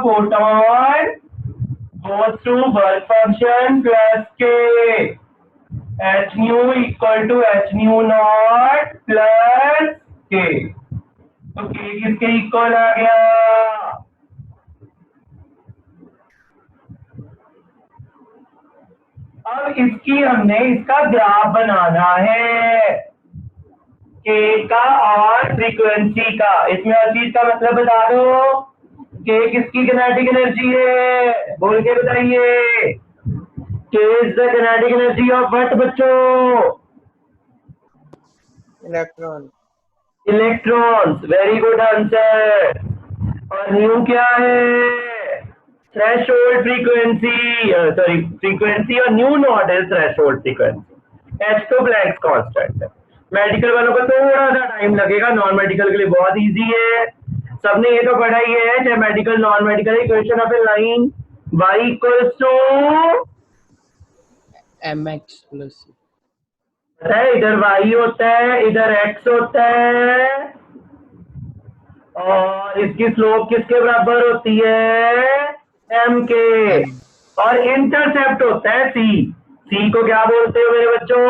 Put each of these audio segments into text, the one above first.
photon goes to work function plus k. h nu equal to h nu naught plus k. तो k किसके equal आ गया? अब इसकी हमने इसका ग्राफ बनाना है k का और फ्रीक्वेंसी का। इसमें हर चीज का मतलब बता दो। k किसकी किनेटिक एनर्जी है? बोल के बताइए। k is the kinetic energy of what बच्चों? Electron. Electrons. Very good answer. और न्यू क्या है? Threshold frequency. सॉरी, फ्रीक्वेंसी और nu not is threshold frequency. H तो ब्लैंक कांस्टेंट है। मेडिकल वालों को थोड़ा सा टाइम लगेगा, नॉन मेडिकल के लिए बहुत इजी है। सबने ये तो पढ़ा ही है, चाहे medical non medical. Equation of a line y equals to mx plus है, इधर y होता है, इधर x होता है, और इसकी स्लोप किसके बराबर होती है? m के। और इंटरसेप्ट होता है c। c को क्या बोलते हो मेरे बच्चों?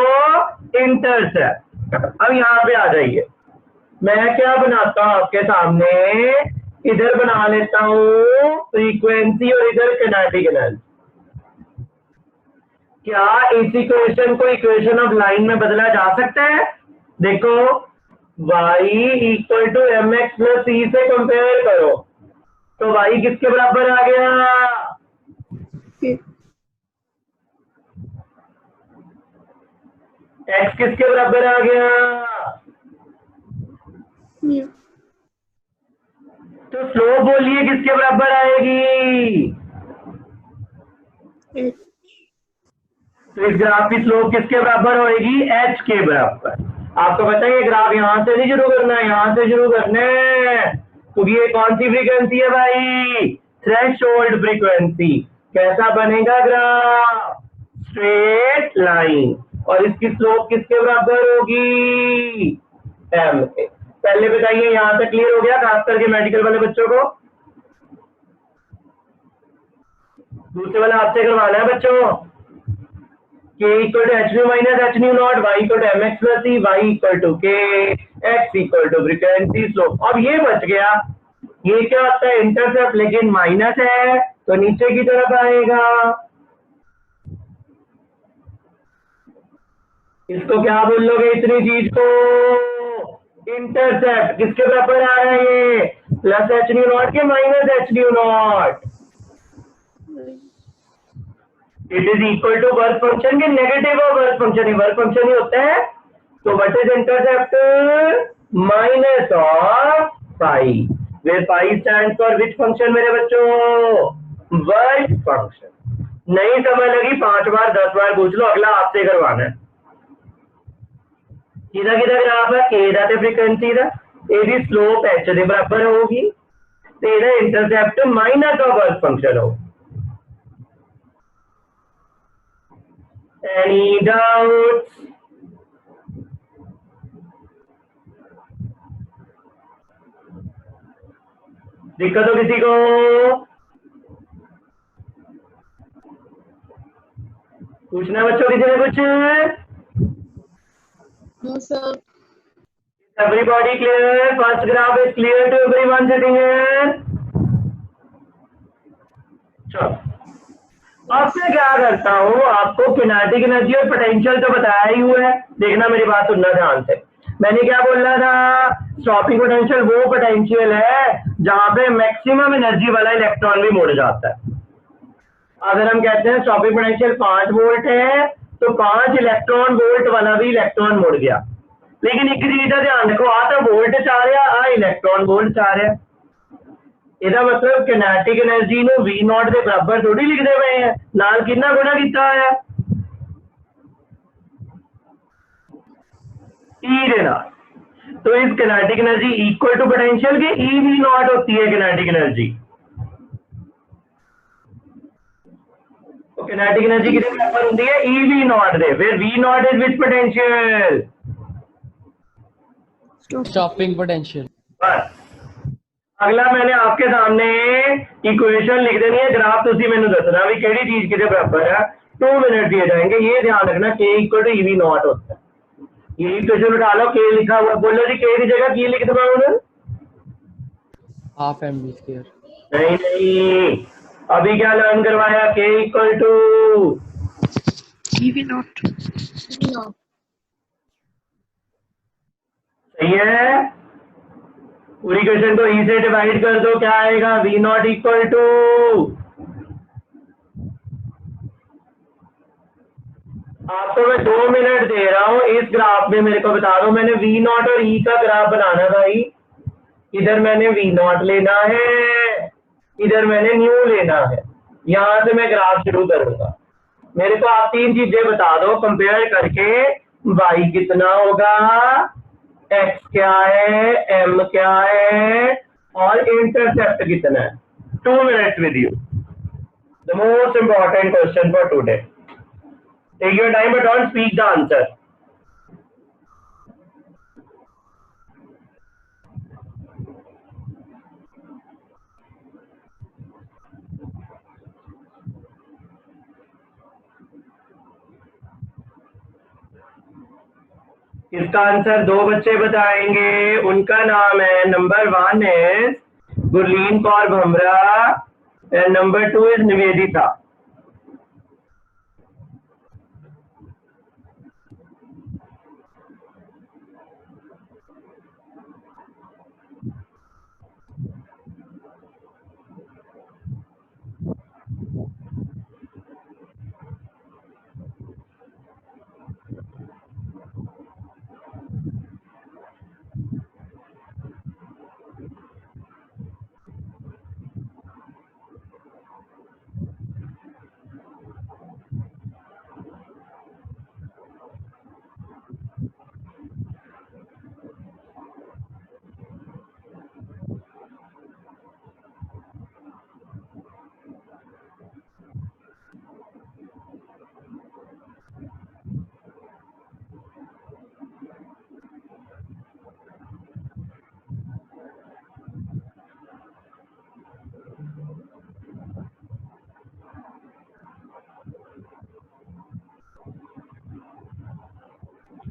इंटरसेप्ट। अब यहाँ पे आ जाइए। मैं क्या बनाता हूँ आपके सामने? इधर बना लेता हूँ फ्रीक्वेंसी और इधर किनेटिक एनर्जी। क्या इस इक्वेशन को इक्वेशन ऑफ लाइन में बदला जा सकता है? देखो, y equal to M x plus C से कंपेयर करो तो y किसके बराबर आ गया? x किसके बराबर आ गया? तो स्लोप बोलिए किसके बराबर आएगी? तो इस ग्राफ की स्लोप किसके बराबर होएगी? h के बराबर। आपको पता है ये ग्राफ यहां से नहीं शुरू करना है, यहां से शुरू करना है, क्योंकि ये कौन सी फ्रीक्वेंसी है भाई? Threshold frequency. कैसा बनेगा ग्राफ? Straight line. और इसकी स्लोप किसके बराबर होगी? m के। पहले बताइए, यहां तक क्लियर हो गया? खास करके मेडिकल वाले बच्चों को। दूसरे वाला आपसे करवाना है बच्चों। k equal to h nu minus H nu naught, y equal to M x plus c, y equal to k, x equal to frequency slope. अब ये बच गया। ये क्या होता है? इंटरसेप्ट, लेकिन माइनस है तो नीचे की तरफ आएगा। इसको क्या बोल लोगे इतनी चीज को? इंटरसेप्ट। किसके बराबर आ रहा है ये? प्लस एच न्यू नॉट के minus H nu not. It is equal to work function के negative of work function. Work function ही होता है। तो what is intercept? Minus of pi, where pi stand for which function मेरे बच्चों? Work function. नहीं समझ लगी? 5 बार 10 बार पूछ लो, अगला आपसे करवाना है। किधर किधर ग्राफ है? के दा ते फ्रीक्वेंसी दा, एदी स्लोप एच दे बराबर होगी, ते एदा intercept minus of work function हो। Any doubts? दिक्कत हो किसी को? पूछना बच्चों किसी ने कुछ? No, sir. Everybody clear? First graph is clear to everyone sitting here? चलो, अब मैं क्या करता हूँ, आपको किनेटिक एनर्जी और पोटेंशियल तो बताया ही हुआ है। देखना, मेरी बात सुनना ध्यान से। मैंने क्या बोला था? स्टॉपिंग पोटेंशियल वो पोटेंशियल है जहां पे मैक्सिमम एनर्जी वाला इलेक्ट्रॉन भी मुड़ जाता है। अगर हम कहते हैं स्टॉपिंग पोटेंशियल 5 वोल्ट है तो 5 इलेक्ट्रॉन वोल्ट वाला भी इलेक्ट्रॉन मुड़ गया। लेकिन एक चीज का ध्यान रखो, आ तो वोल्ट चाह रहा, आ इलेक्ट्रॉन वोल्ट चाह रहा। ਇਹਦਾ मतलब किनेटिक एनर्जी ਨੂੰ v नॉट ਦੇ ਬਰਾਬਰ ਥੋੜੀ ਲਿਖਦੇ ਪਏ ਆ, ਨਾਲ ਕਿੰਨਾ ਗੁਣਾ ਕੀਤਾ ਹੋਇਆ? e ਦੇ ਨਾਲ। तो इस kinetic energy equal to potential के ई वी नॉट होती है किनेटिक एनर्जी। तो किनेटिक एनर्जी कितने बराबर होती है? ई वी नॉट दे। फिर V not is which potential? Stopping potential. बस अगला मैंने आपके सामने इक्वेशन लिख देनी है, ग्राफ तुसी मैंने दसना भी केड़ी चीज किदे बराबर है। 2 मिनट दिए जाएंगे, ये ध्यान रखना k equal to EV naught होता है। ये इक्वेशन उठा लो, k लिखा हुआ, बोलो जी k की जगह की लिख दूंगा उन्होंने? Half mv square. नहीं नहीं, अभी क्या लर्न करवाया? k equal to EV not. सही है। पूरी क्वेश्चन को ई से डिवाइड कर दो, क्या आएगा? v नॉट इक्वल टू, आपको मैं 2 मिनट दे रहा हूं, इस ग्राफ में मेरे को बता दो, मैंने v नॉट और e का ग्राफ बनाना भाई। इधर मैंने v नॉट लेना है, इधर मैंने न्यू लेना है, यहां से मैं ग्राफ शुरू करूंगा। मेरे को आप 3 चीजें बता दो कंपेयर करके, y कितना होगा, x क्या है, m क्या है, और इंटरसेप्ट कितना है। 2 minutes with you, the most important question for today. Take your time but don't speak the answer. इसका आंसर 2 बच्चे बताएंगे, उनका नाम है, नंबर 1 है Gurleen Kaur Bhamra and number 2 is Nivedita.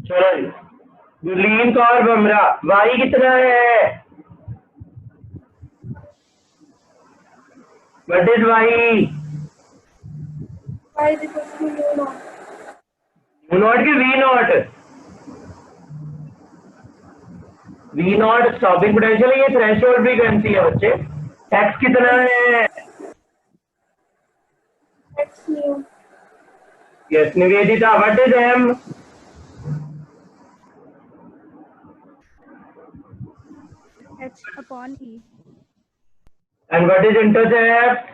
चलो जी, गुरलीन कौर भमरा, y कितना है? What is y? Y is equal to U nought. U nought की v nought? v nought stopping potential है, ये थ्रेशोल्ड फ्रीक्वेंसी है बच्चे। x कितना है? X new. Yes Nivedita, what is m? H upon E and what is intercept?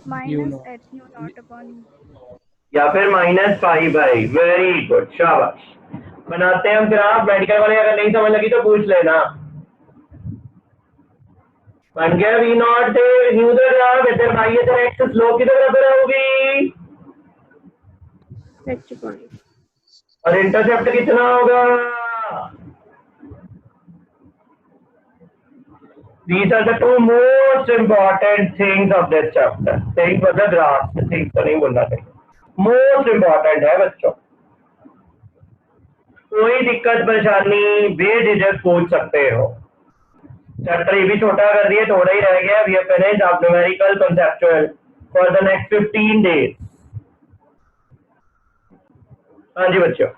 minus not. H U not upon E। या फिर -π/। Very good, शाबाश। बनाते हैं हम ग्राफ। मेडिकल वाले अगर नहीं समझ लगी तो पूछ लेना। बन गया v नॉट थे न्यू द ग्राफ, इधर y इधर x, स्लोप किधर बराबर होगी? H upon E। और इंटरसेप्ट कितना होगा? These are the 2 most important things of this chapter. Things for the graph, things तो नहीं बोलना चाहिए, most important है बच्चों। कोई दिक्कत परेशानी बेझिझक पूछ सकते हो। चैप्टर ये भी छोटा कर दिया, थोड़ा ही रह गया। We have finished our numerical conceptual for the next 15 days. हाँ जी बच्चों,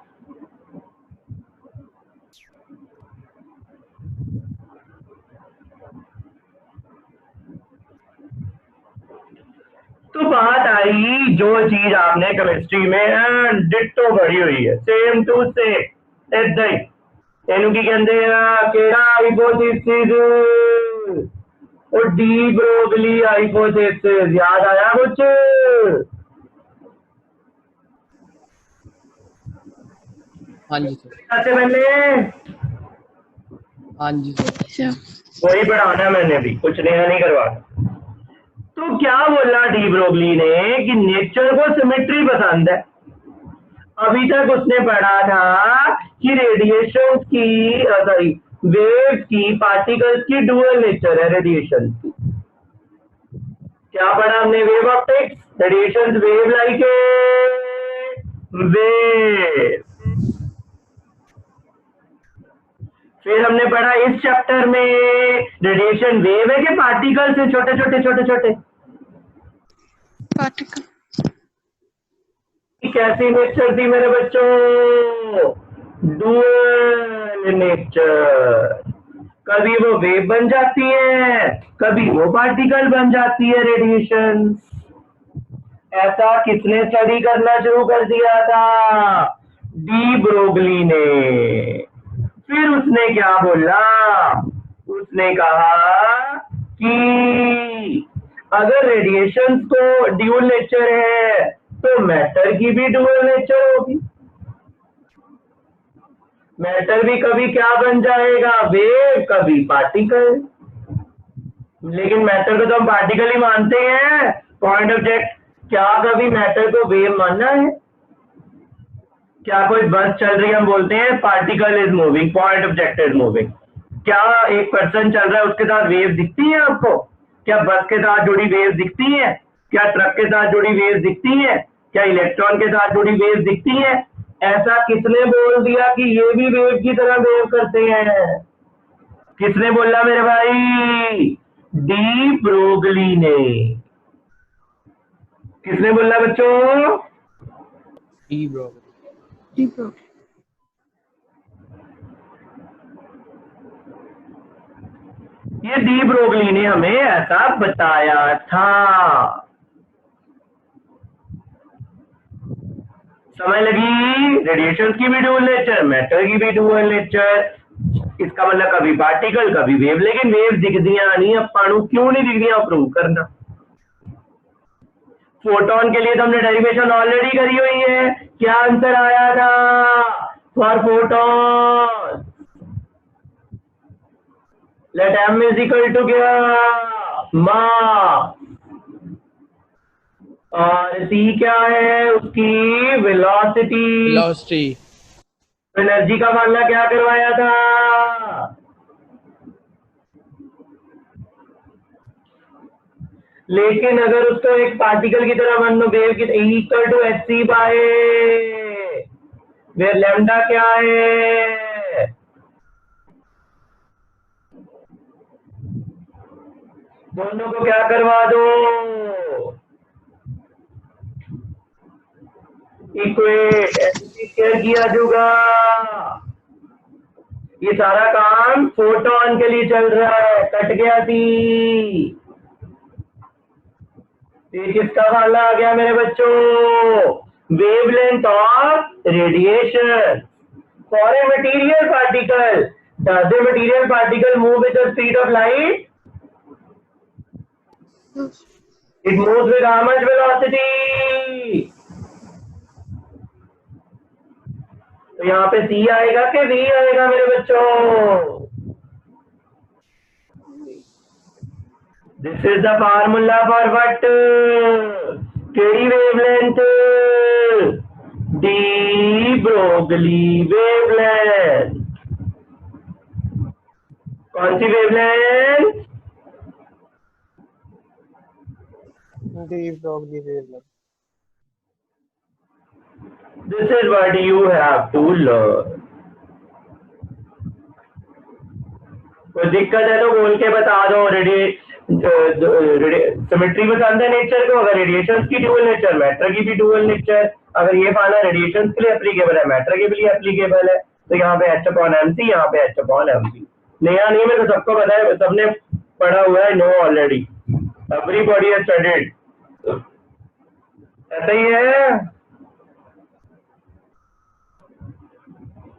तो बात आई जो चीज आपने केमिस्ट्री में डिट्टो भरी हुई है, सेम टू सेम ऐदा ही। ਇਹਨੂੰ ਕੀ ਕਹਿੰਦੇ ਆ? ਕਿਹੜਾ हाइपोथेसिस? ਉਹ डी ब्रोगली हाइपोथेसिस। याद आया कुछ? हाँ जी सर। आते मैंने हाँ जी सर। वही पढ़ाना मैंने भी, कुछ नया नहीं करवाना। तो क्या बोला डी ब्रोगली ने कि नेचर को सिमेट्री पसंद है। अभी तक उसने पढ़ा था कि रेडिएशन की, सॉरी, वेव की, पार्टिकल्स की डुअल नेचर है रेडिएशन की। क्या पढ़ा हमने? Wave optics, radiation wave like a wave. फिर हमने पढ़ा इस चैप्टर में रेडिएशन वेव है कि पार्टिकल्स है, छोटे छोटे छोटे छोटे। पार्टिकल। कैसी नेचर थी मेरे बच्चों? Dual nature. कभी वो वेव बन जाती है, कभी वो पार्टिकल बन जाती है रेडिएशन। ऐसा किसने स्टडी करना शुरू कर दिया था? डी ब्रोगली ने। फिर उसने क्या बोला? उसने कहा कि अगर रेडिएशन को ड्यूल नेचर है तो मैटर की भी ड्यूल नेचर होगी। मैटर भी कभी क्या बन जाएगा? वेव, कभी पार्टिकल। लेकिन मैटर को तो हम पार्टिकल ही मानते हैं। Point object. क्या कभी मैटर को वेव मानना है? क्या कोई बस चल रही है, हम बोलते हैं particle is moving, point object is moving. क्या एक पर्सन चल रहा है, उसके साथ वेव दिखती है आपको? क्या बस के साथ जुड़ी वेव दिखती है? क्या ट्रक के साथ जुड़ी वेव दिखती है? क्या इलेक्ट्रॉन के साथ जुड़ी वेव दिखती है? ऐसा किसने बोल दिया कि ये भी वेव की तरह वेव करते हैं? किसने बोला मेरे भाई? डी ब्रोगली ने। किसने बोला बच्चों? De Broglie. ये डी ब्रोगली ने हमें ऐसा बताया था। समझ लगी? रेडिएशन की भी डुअल नेचर, मैटर की भी डुअल नेचर। इसका मतलब कभी पार्टिकल कभी वेव। लेकिन वेव दिखदियां नहीं अपाणु, क्यों नहीं दिखदियां? प्रूव करना। फोटोन के लिए तो हमने डेरिवेशन ऑलरेडी करी हुई है। क्या आंसर आया था for photon? Let m is equal to क्या? मास। और c क्या है? उसकी वेलोसिटी। वेलोसिटी। एनर्जी का मामला क्या करवाया था? लेकिन अगर उसको एक पार्टिकल की तरह मान लो, वेव की, equal to hc by where lambda क्या है? दोनों को क्या करवा दो? इक्वेट, शेयर किया जाएगा। ये सारा काम फोटोन के लिए चल रहा है। कट गया थी। ये किसका वाला आ गया मेरे बच्चों? Wavelength of radiation for a material particle. Does a material particle move with the speed of light? It moves with how much velocity? तो यहाँ पे C आएगा कि V आएगा मेरे बच्चों? This is the formula for what? केडी wavelength? De Broglie wavelength. कौन सी wavelength? De Broglie wavelength. This is what you have to learn. कोई दिक्कत है तो बोल के बता दो। सिमेट्री पसंद है नेचर को? अगर रेडिएशन की डुअल नेचर, मैटर की भी डुअल नेचर। अगर ये फार्मूला रेडिएशन के लिए एप्लीकेबल है, मैटर के लिए एप्लीकेबल है, तो यहाँ पे H/mc, यहाँ पे H/mv। नया नहीं, मेरे को सबको पता है, सबने पढ़ा हुआ है। Know already, everybody has studied. ऐसा ही है।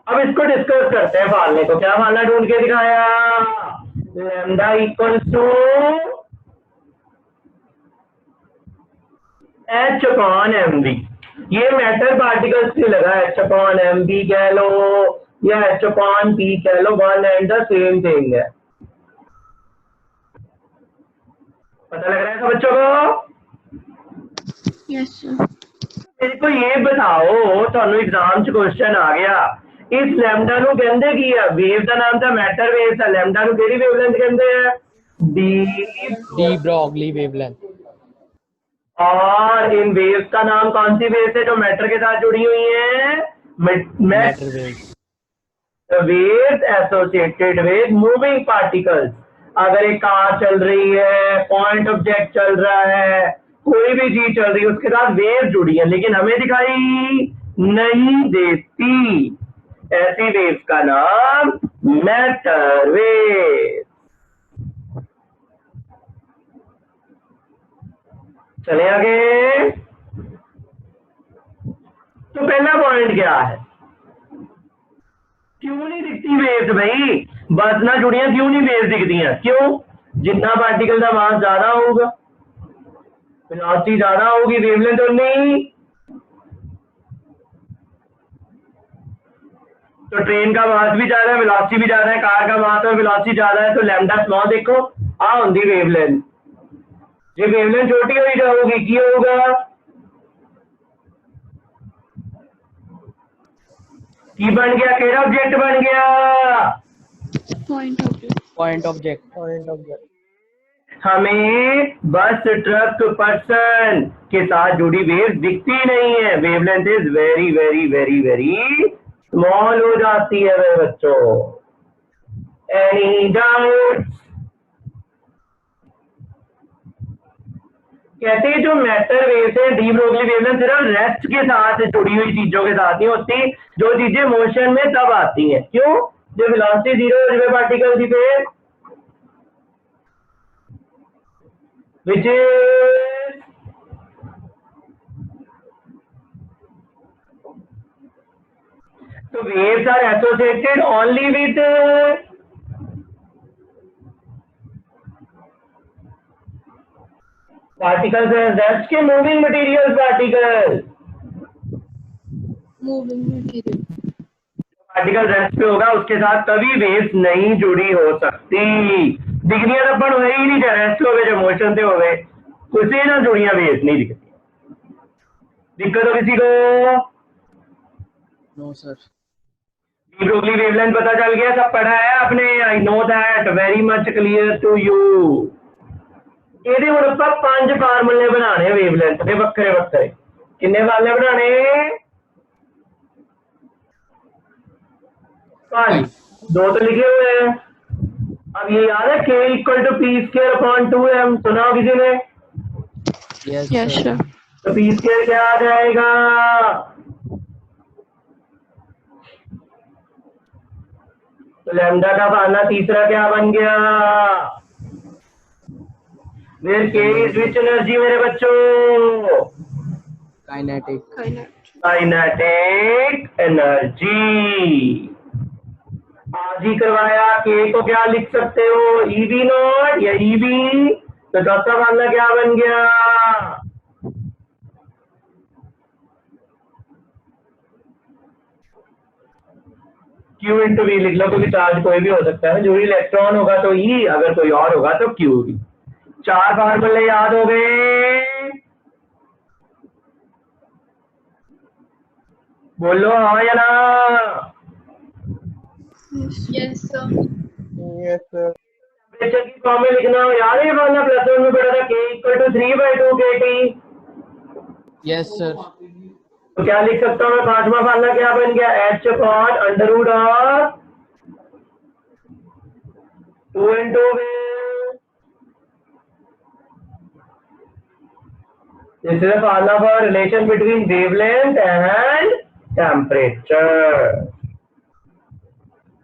अब इसको डिस्कस करते हैं। फार्मूले को क्या फार्मूला ढूंढ के दिखाया? Lambda equals to H/mv। ये मैटर पार्टिकल्स से लगा। H/mv कह लो या H/p कह लो, one and the same thing है। पता लग रहा है सब बच्चों को? Yes sir. मेरे को ये बताओ, तो एग्जाम च क्वेश्चन आ गया, इस लैम्डा ਨੂੰ ਕਹਿੰਦੇ ਕੀ ਆ ਵੇਵ ਦਾ ਨਾਮ ਤਾਂ ਮੈਟਰ ਵੇਵ ਦਾ ਲੈम्डा ਨੂੰ ਕਿਹੜੀ ਵੇਵਲੈਂਥ ਕਹਿੰਦੇ ਆ डी ब्रॉगली वेवलेंथ और इन वेव्स का नाम कौन सी वेव्स है जो मैटर के साथ जुड़ी हुई है matter waves waves associated with moving particles अगर एक कार चल रही है पॉइंट ऑब्जेक्ट चल रहा है कोई भी चीज चल रही है उसके साथ वेव जुड़ी है लेकिन हमें दिखाई नहीं देती ऐसी वेव्स का नाम मैटर वेव चले आगे तो पहला पॉइंट क्या है क्यों नहीं दिखती वेव्स भाई बस ना जुड़ियां क्यों नहीं वेव्स दिखती हैं क्यों जितना पार्टिकल का मास ज्यादा होगा वेलोसिटी ज्यादा होगी वेवलेंथ उतनी तो ट्रेन का मास भी ज्यादा है वेलोसिटी भी ज्यादा है कार का मास और वेलोसिटी ज्यादा है तो लैम्डा स्मॉल देखो आ होंगी वेवलेंथ जो वेवलेंथ छोटी हुई जाओगी की होगा की बन गया केड़ा ऑब्जेक्ट बन गया Point object. Point object point object हमें बस ट्रक पर्सन के साथ जुड़ी वेव दिखती नहीं है wavelength is very very very very small हो जाती है मेरे बच्चों एनी डाउट कहते हैं जो मैटर वेव्स है डी ब्रोगली वेवलेंथ सिर्फ रेस्ट के साथ जुड़ी हुई चीजों के साथ नहीं होती जो चीजें मोशन में तब आती हैं क्यों जो वेलोसिटी जीरो हो जाए पार्टिकल की फिर which is so waves are associated only with particles as rest के moving materials particles Moving material. Particle rest पे होगा उसके साथ कभी वेव्स नहीं जुड़ी हो सकती दिखनिया तो अपन ही नहीं रेस्ट हो गए जो मोशन से हो गए उसे ना जुड़ियां वेव्स नहीं दिखती दिक्कत हो किसी को no sir de Broglie wavelength पता चल गया सब पढ़ा है आपने I know that very much clear to you ਇਹਦੇ ਹੁਣ ਆਪਾਂ ਪੰਜ ਫਾਰਮੂਲੇ ਬਣਾਣੇ ਵੇਵਲੈਂਥ ਦੇ ਵੱਖਰੇ ਵੱਖਰੇ ਕਿੰਨੇ ਫਾਰਮੂਲੇ ਬਣਾਣੇ पांच दो तो लिखे हुए हैं अब ये याद है k equal to p square upon 2m सुना हो किसी ने यस सर तो पी स्क्वायर क्या आ जाएगा तो लैम्डा का फार्मूला तीसरा क्या बन गया फिर k इज विच एनर्जी मेरे बच्चों काइनेटिक काइनेटिक एनर्जी आज ही करवाया के को क्या लिख सकते हो ईवी नॉट या ईवी तो चौथा फार्मूला क्या बन गया क्यू इंटू वी लिख लो क्योंकि चार्ज कोई भी हो सकता है जो इलेक्ट्रॉन होगा तो ई अगर कोई और होगा तो क्यू भी चार फार्मूले याद हो गए बोलो हाँ या ना Yes, sir. Yes sir temperature की फॉर्म में लिखना हो याद है फार्मूला प्लस वन में पढ़ा था k equal to 3/2 kT yes sir तो क्या लिख सकता हूँ मैं पांचवा फार्मूला क्या बन गया h upon under root of 2 into this is a formula for relation between wavelength and temperature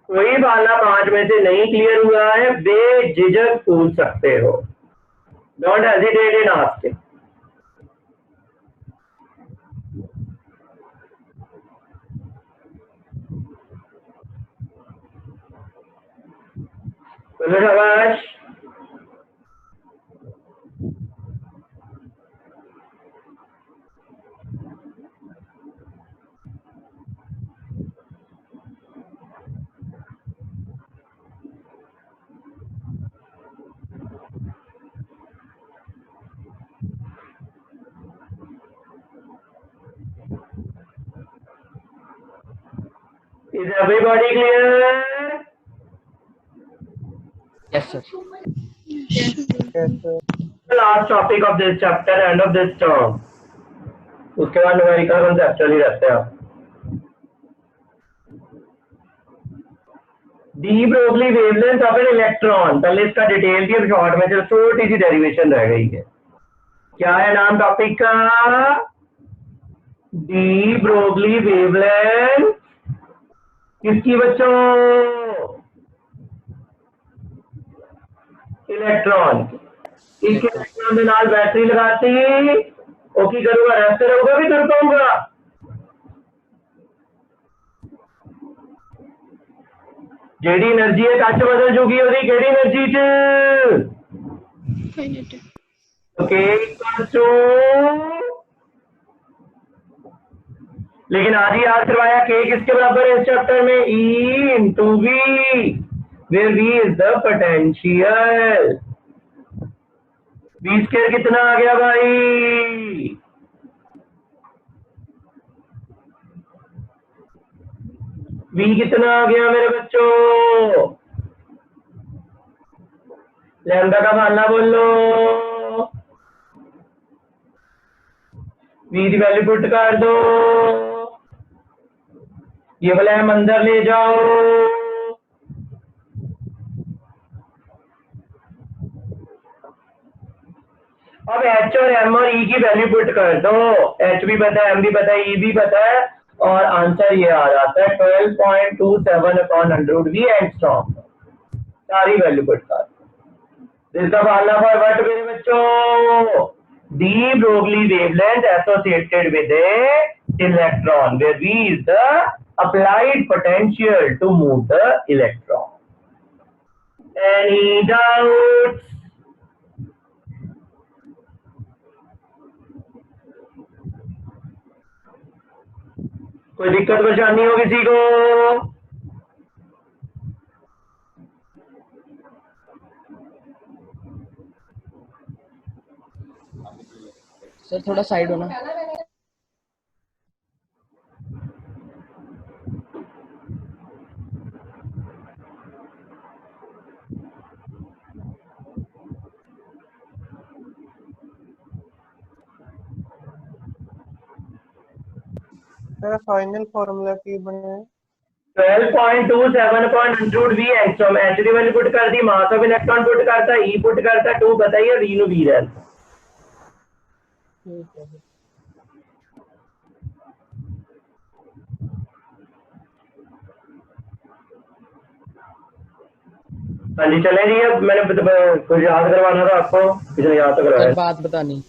कोई फार्मूला पांच में से नहीं क्लियर हुआ है बेझिझक पूछ सकते हो डोंट हेजिटेट इन आस्किंग बोलो शाबाश Is everybody clear? Yes, sir. Yes, sir. Yes, sir. The last topic of this chapter, end of this term. उसके बाद न्यूमेरिकल कंसेप्चुअल ही रहते हैं. D Broglie wavelength of an electron. पहले इसका detail की short में जो छोटी सी डेरिवेशन रह गई है. क्या है नाम टॉपिक का? डी ब्रोगली वेवलेंथ किसकी बच्चों? इलेक्ट्रॉन. एक इलेक्ट्रॉन के नाल बैटरी लगाती ओकी करूंगा, रहते रहूंगा भी कर पाऊंगा. जेडी एनर्जी है कच बदल चुकी ओदी केड़ी एनर्जी च? Kinetic. ओके लेकिन आज ही याद करवाया के किसके बराबर है इस चैप्टर में? E into V, where V is the potential. V square कितना आ गया भाई? वी कितना आ गया मेरे बच्चों? लैम्डा का मानना बोल लो. वी की वैल्यू पुट कर दो. ये वाला हम अंदर ले जाओ. अब एच और एम और ई की वैल्यू पुट कर दो. एच भी पता है, एम भी पता है, ई भी पता है और आंसर ये आ जाता है 12.27/100 वी एंगस्ट्रॉम. सारी वैल्यू पुट कर दो. इसका फार्मूला फॉर व्हाट मेरे बच्चों? D Broglie wavelength associated with A electron where V is the applied potential to move the electron. Any doubts? कोई दिक्कत परेशानी हो किसी को? सर थोड़ा साइड होना. मेरा फाइनल फार्मूला की बने 12.27/100 V angstrom. H d value put कर दी, मास ऑफ इलेक्ट्रॉन पुट करता, ई पुट करता, 2 बताइए, वी नु वी रहता. ठीक है. हाँ जी चले जी. अब मैंने कुछ याद करवाना था आपको, कुछ याद तो करवाया. सर बात बतानी.